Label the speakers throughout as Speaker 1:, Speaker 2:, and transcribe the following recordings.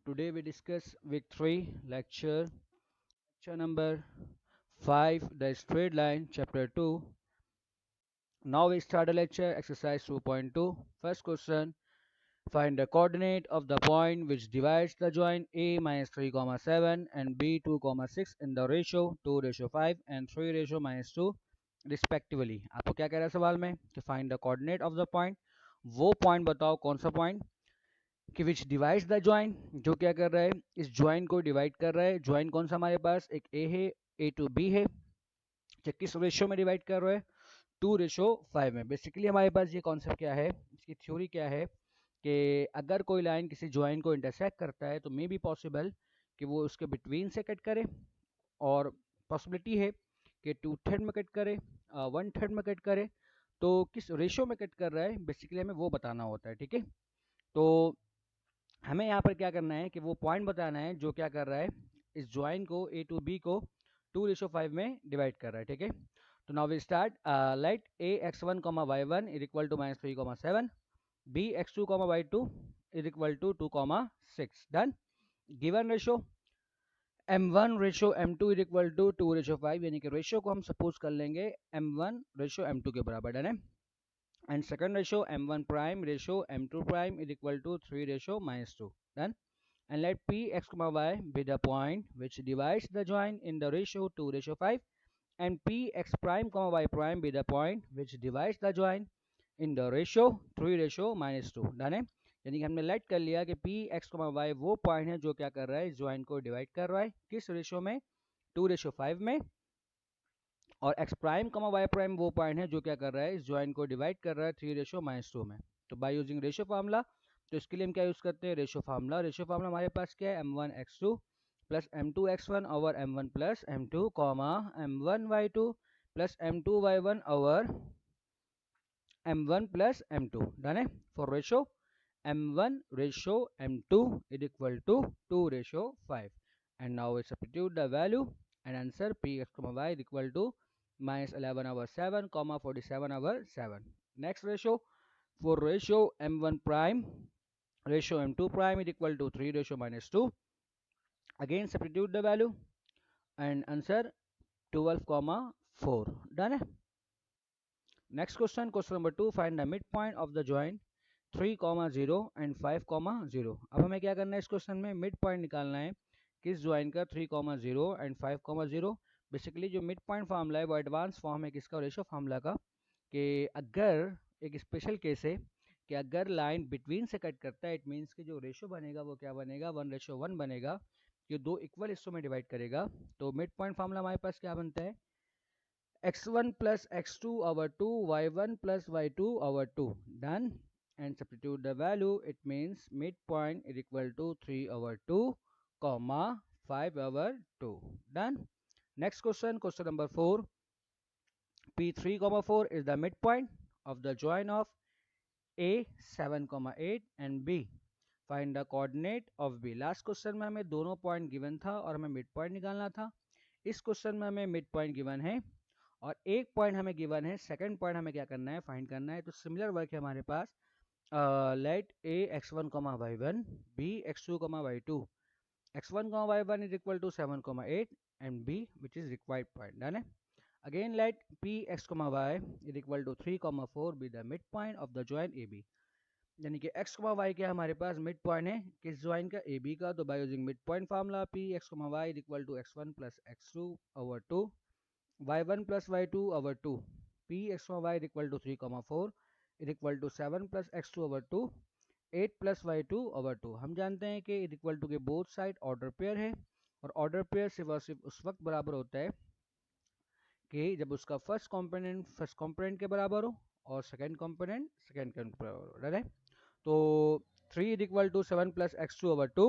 Speaker 1: Today we discuss week 3 lecture number 5, the straight line, chapter 2. Now we start the lecture exercise 2.2. First question, find the coordinate of the point which divides the joint a minus 3 comma 7 and b 2 comma 6 in the ratio 2 ratio 5 and 3 ratio minus 2 respectively. आपको क्या कह रहा है सवाल में कि find the coordinate of the point, वो point बताओ कौन सा point कि विच डिवाइड्स द ज्वाइन, जो क्या कर रहा है इस ज्वाइन को डिवाइड कर रहा है. ज्वाइन कौन सा हमारे पास, एक ए है, ए टू बी है, जो किस रेशियो में डिवाइड कर रहा है, 2:5 में. बेसिकली हमारे पास ये कॉन्सेप्ट क्या है, इसकी थ्योरी क्या है कि अगर कोई लाइन किसी ज्वाइन को इंटरसेक्ट करता है तो मे बी पॉसिबल कि वो उसके बिटवीन से कट करे, और पॉसिबिलिटी है कि 2/3 में कट करे, 1/3 में कट करे. तो किस रेशियो में कट कर रहा है बेसिकली हमें वो बताना होता है. ठीक है, तो हमें यहाँ पर क्या करना है कि वो पॉइंट बताना है जो क्या कर रहा है इस ज्वाइन को ए टू बी को 2:5 में डिवाइड कर रहा है. ठीक है, तो now we start. Let A X one comma Y one is equal to minus 3 comma 7, B X two comma Y two is equal to 2 comma 6. Done. Given ratio m1 ratio m2 is equal to 2:5, यानी कि ratio को हम suppose कर लेंगे m1 ratio m2 के बराबर. Done है. And second ratio m1 prime ratio m2 prime is equal to 3 ratio minus 2. Done. And let p x comma y be the point which divides the joint in the ratio 2:5, and p x prime comma y prime be the point which divides the joint in the ratio 3 ratio minus 2. Done है, यानी कि हमने late कर लिया कि P x comma Y वो point है जो क्या कर रहा है इस ज्वाइंट को डिवाइड कर रहा है किस रेशियो में, 2:5 में, और एक्स प्राइम कमा वाई प्राइम वो पॉइंट है जो क्या कर रहा है इस ज्वाइंट को डिवाइड कर रहा है 3:2 में. तो बाय यूजिंग रेशियो फार्मूला, तो इसके लिए हम क्या यूज करते हैं, रेशियो फार्मूला. रेशियो फार्मूला हमारे पास क्या है, m1x2 plus m2x1 over m1 plus m2 comma m1y2 plus m2y1 over m1 plus m2. Done है. For ratio m1 ratio m2 is equal to 2:5. And now we substitute the value and answer px comma y is equal to minus 11 over 7 comma 47 over 7. Next ratio, for ratio m1 prime ratio m2 prime is equal to 3 ratio minus 2. Again substitute the value and answer 12 comma 4. Done. Next question, question number 2, find the midpoint of the joint 3 comma 0 and 5 comma 0. अब हमें क्या करना है इस question में, mid point निकालना है किस ज्वाइन का 3 कॉमा 0 एंड 5 कॉमा 0. बेसिकली जो मिड पॉइंट फार्मूला है वो एडवांस फॉर्म है किसका, रेशो फार्मूला का, कि अगर एक स्पेशल केस है कि अगर लाइन बिटवीन से कट करता है, इट मीन्स कि जो रेशो बनेगा वो क्या बनेगा, 1:1 बनेगा, जो दो इक्वल हिस्सों में डिवाइड करेगा. तो मिड पॉइंट फार्मूला हमारे पास क्या बनता है, x1 plus x2 over 2 y1 plus y2 over 2. Done. And substitute the value, it means midpoint is equal to 3 over 2 comma 5 over 2. Done. Next question, question number 4, p3 comma 4 is the midpoint of the joint of a 7 comma 8 and b. Find the coordinate of b. Last question में हमें दोनों point given था और हमें mid point निकालना था. इस question में हमें मिड पॉइंट गिवन है और एक पॉइंट हमें गिवन है, सेकंड पॉइंट हमें क्या करना है, फाइंड करना है. तो सिमिलर वर्क है हमारे पास. Let A x1 comma y1 b x2 comma y2, x1 comma y1 is equal to 7 comma 8 and b which is required point. Done है. Again let p x comma y is equal to 3 comma 4 be the mid point of the joint A B. यानी कि x comma y क्या हमारे पास mid point है किस joint का, ए B का. तो by using mid point formula p x comma y is equal to x1 plus x2 over 2 y1 plus y2 over 2, p x y is equal to 3 comma 4 is equal to 7 plus x2 over 2, 8 plus y2 over 2. हम जानते हैं कि is equal to के both side order pair है, और order pair सिर्फ और सिर्फ उस वक्त बराबर होता है कि जब उसका फर्स्ट कंपोनेंट के बराबर हो और सेकंड कंपोनेंट सेकंड के बराबर हो. डन है. तो 3 is equal to 7 plus x2 over 2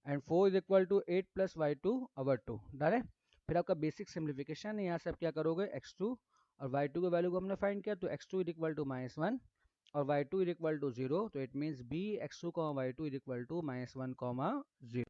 Speaker 1: and 4 is equal to 8 plus y2 over 2. Done है. फिर आपका बेसिक सिंप्लीफिकेशन है, यहाँ से आप क्या करोगे, x2 और y2 के वैल्यू को हमने फाइंड किया, तो x2 इज इक्वल टू -1 और y2 इज इक्वल टू 0. तो it means b x2 y2 is equal to -1 0.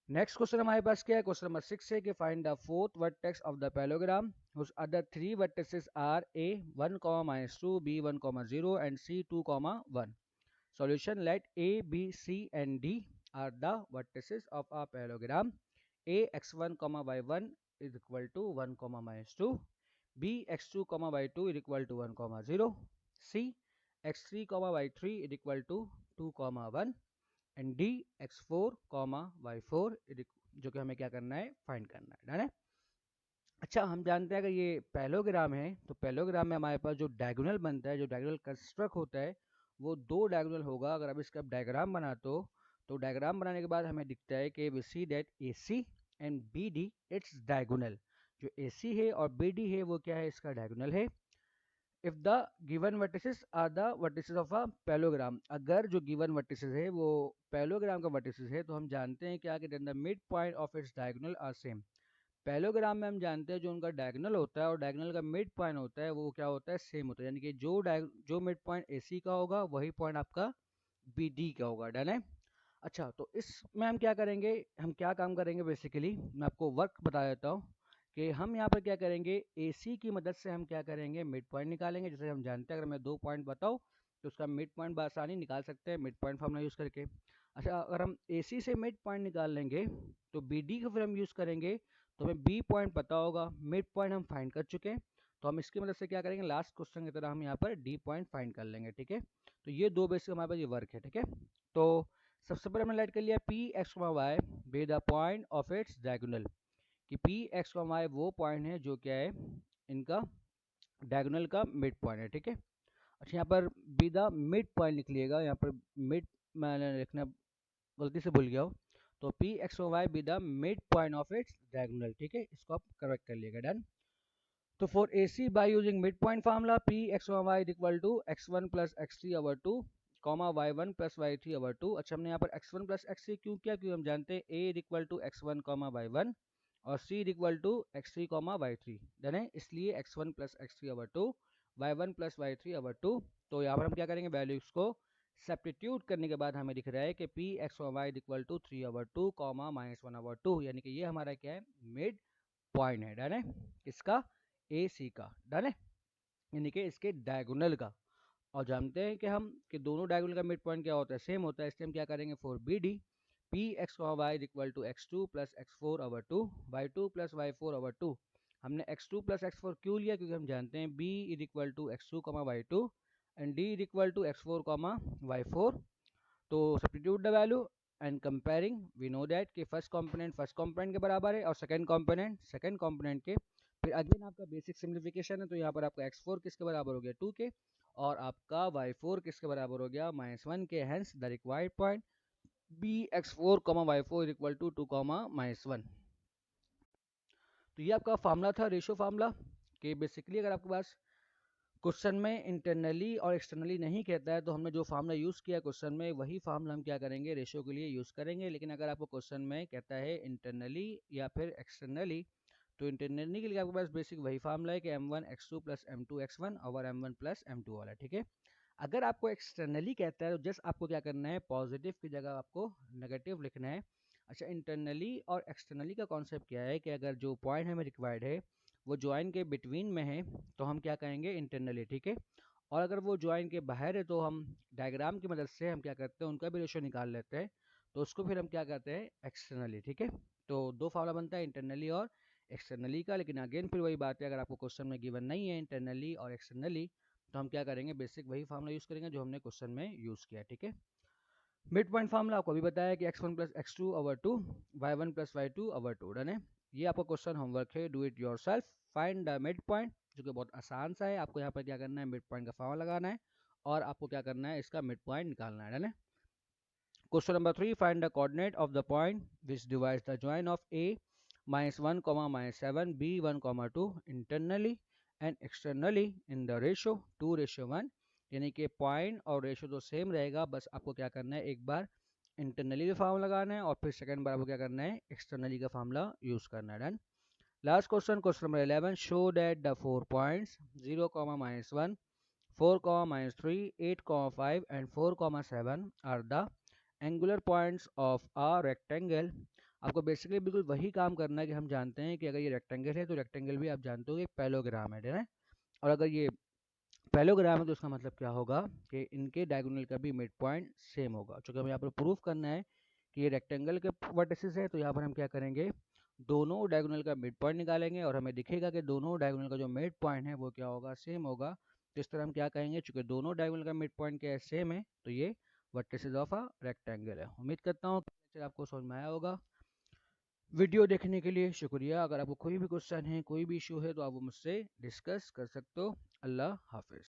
Speaker 1: Next question हमारे पास क्या है, क्वेश्चन नंबर 6 है कि find the fourth vertex of the parallelogram whose other three vertices are a 1 -2 b 1 0 and c 2 1. Solution, let a b c and d are the vertices of a parallelogram. A x1 y1 is equal to 1 -2, b x2 y2 is equal to 1 0, c x3 y3 is equal to 2 1 and D x4 y4 जो कि हमें क्या करना है, find करना है, done है। अच्छा, हम जानते हैं अगर ये पैलोग्राम है तो पैलोग्राम में हमारे पास जो डायगोनल बनता है, जो डायगोनल कंस्ट्रक्ट होता है, वो दो डायगोनल होगा। अगर अब इसका डायग्राम बनाते हो तो डायग्राम बनाने के बाद हमें दिखता है कि we see that A C and B D it's diagonal. जो ए सी है और बी डी है वो क्या है, इसका डायगोनल है। If the given vertices are the vertices of a parallelogram, अगर जो गिवन वर्टिसेस है वो पैलोग्राम का वर्टिसेस है तो हम जानते हैं क्या कि the mid point of its diagonal are same. Parallelogram में हम जानते हैं जो उनका डायगोनल होता है और डायगोनल का मिड पॉइंट होता है वो क्या होता है, सेम होता है। यानी कि जो मिड पॉइंट ए सी का होगा वही पॉइंट आपका बी डी का होगा, डन है। अच्छा, तो इसमें हम क्या करेंगे, हम क्या काम करेंगे, बेसिकली मैं आपको वर्क बता देता हूँ कि हम यहाँ पर क्या करेंगे, ए सी की मदद से हम क्या करेंगे, मिड पॉइंट निकालेंगे। जैसे हम जानते हैं अगर मैं 2 पॉइंट बताऊँ तो उसका मिड पॉइंट बआसानी निकाल सकते हैं मिड पॉइंट फॉर्मूला यूज़ करके। अच्छा, अगर हम ए सी से मिड पॉइंट निकाल लेंगे तो बी डी को फिर हम यूज़ करेंगे तो हमें बी पॉइंट पता होगा, मिड पॉइंट हम फाइंड कर चुके हैं। तो हम इसकी मदद से क्या करेंगे, लास्ट क्वेश्चन की तरह हम यहाँ पर डी पॉइंट फाइंड कर लेंगे, ठीक है। तो ये दो बेसिक हमारे पास ये वर्क है, ठीक है। तो सबसे पहले हमने लाइट कर लिया P X Y be the point of its diagonal, कि पी एक्स वाई वो पॉइंट है जो क्या है, इनका डायगोनल का मिड पॉइंट है, ठीक है। अच्छा, यहाँ पर बी द मिड पॉइंट लिख लिएगा, यहाँ पर मिड मैंने लिखना गलती से भूल गया हो, तो P X Y be the mid point of its diagonal, ठीक है। इसको आप करेक्ट कर लिएगा, डन। तो for A C by using mid point formula P X Y equal to x1 plus x3 over 2 y1 plus y3 over 2। अच्छा, हमने यहाँ पर x1 प्लस x3 क्यों किया, क्योंकि हम जानते हैं a equal to x1 y1 और c equal to x3 y3, done है। इसलिए x1 plus x3 over 2 y1 plus y3 over 2। तो यहाँ पर हम क्या करेंगे, वैल्यूज को सब्स्टिट्यूट करने के बाद हमें दिख रहा है कि P X Y equal to 3 over 2 -1 over 2, यानी कि ये हमारा क्या है, मिड पॉइंट है, डन है। किसका, ए सी का, डन है, यानी कि इसके डायगोनल का। और जानते हैं कि हम कि दोनों डायगोनल का मिड पॉइंट क्या होता है, सेम होता है। इसलिए हम क्या करेंगे, for B D P X Y equal to x2 plus x4 over 2 y2 plus y4 over 2। हमने x2 प्लस x4 क्यों लिया, क्योंकि हम जानते हैं b equal to x2 y2 and d equal to x4 y4। तो substitute the value and comparing we know that कि first component के बराबर है और सेकंड कंपोनेंट के। फिर अगेन आपका बेसिक सिम्प्लिफिकेशन है, तो यहाँ पर आपका x4 किसके बराबर हो गया, 2 के, और आपका y4 किसके बराबर हो गया, -1 के। Hence the required point be x4 y4 equal to 2 -1। तो ये आपका फार्मूला था, रेशो फार्मूला, कि बेसिकली अगर आपके पास क्वेश्चन में इंटरनली और एक्सटर्नली नहीं कहता है तो हमने जो फार्मूला यूज़ किया क्वेश्चन में वही फार्मूला हम क्या करेंगे, रेशियो के लिए यूज़ करेंगे। लेकिन अगर आपको क्वेश्चन में कहता है इंटरनली या फिर एक्सटर्नली, तो इंटरनली के लिए आपके पास बेसिक वही फार्मूला है कि m1 x2 plus m2 x1 और m1 प्लस m2 वाला, ठीक है। अगर आपको एक्सटर्नली कहता है तो जस्ट आपको क्या करना है, पॉजिटिव की जगह आपको नेगेटिव लिखना है। अच्छा, इंटरनली और एक्सटर्नली का कॉन्सेप्ट क्या है कि अगर जो पॉइंट हमें रिक्वायर्ड है वो ज्वाइन के बिटवीन में है तो हम क्या कहेंगे, इंटरनली, ठीक है। और अगर वो ज्वाइन के बाहर है तो हम डायग्राम की मदद से हम क्या करते हैं, उनका भी रेशो निकाल लेते हैं, तो उसको फिर हम क्या करते हैं, एक्सटर्नली, ठीक है। तो दो फार्मूला बनता है, इंटरनली और एक्सटर्नली का। लेकिन अगेन फिर वही बात है, अगर आपको क्वेश्चन में गिवन नहीं है इंटरनली और एक्सटर्नली तो हम क्या करेंगे, बेसिक वही फार्मूला यूज़ करेंगे जो हमने क्वेश्चन में यूज़ किया, ठीक है। मिड पॉइंट फार्मूला आपको अभी बताया कि x1 plus x2 over 2 y1 plus y2 over 2, done है। ये आपका क्वेश्चन होमवर्क है, do it your self, find the mid point, जो कि बहुत आसान सा है। आपको यहाँ पर क्या करना है, मिड पॉइंट का फार्मूला लगाना है और आपको क्या करना है, इसका मिड पॉइंट निकालना है, डन है। Question number 3, find the coordinate of the point which divides the join of a -1 -7 b 1 2 internally and externally in the ratio 2:1, यानी कि पॉइंट और रेशो तो सेम रहेगा, बस आपको क्या करना है, एक बार इंटरनली का फार्मूला लगाना है और फिर सेकंड बार आपको क्या करना है, एक्सटर्नली का फार्मूला यूज करना है, done. Last question, question number 11, show that the 4 points 0, -1 4, -3 8, 5 and 4, 7 are the angular points of a rectangle. आपको बेसिकली बिल्कुल वही काम करना है कि हम जानते हैं कि अगर ये रेक्टेंगल है तो रेक्टेंगल भी आप जानते हो कि पैलोग्राम है ना। और अगर ये पैलोग्राम है तो उसका मतलब क्या होगा कि इनके डायगोनल का भी मिड पॉइंट सेम होगा। चूंकि हमें यहाँ पर प्रूफ करना है कि ये रेक्टेंगल के वर्टिसेस है, तो यहाँ पर हम क्या करेंगे, दोनों डायगोनल का मिड पॉइंट निकालेंगे और हमें दिखेगा कि दोनों डायगोनल का जो मिड पॉइंट है वो क्या होगा, सेम होगा। तो इस तरह हम क्या कहेंगे, चूंकि दोनों डायगोनल का मिड पॉइंट क्या है, सेम है, तो ये वर्टिसेस ऑफ अ रेक्टेंगल है। उम्मीद करता हूँ कि आपको समझ में आया होगा। वीडियो देखने के लिए शुक्रिया। अगर आपको कोई भी क्वेश्चन है, कोई भी इशू है, तो आप वो मुझसे डिस्कस कर सकते हो। अल्लाह हाफिज़।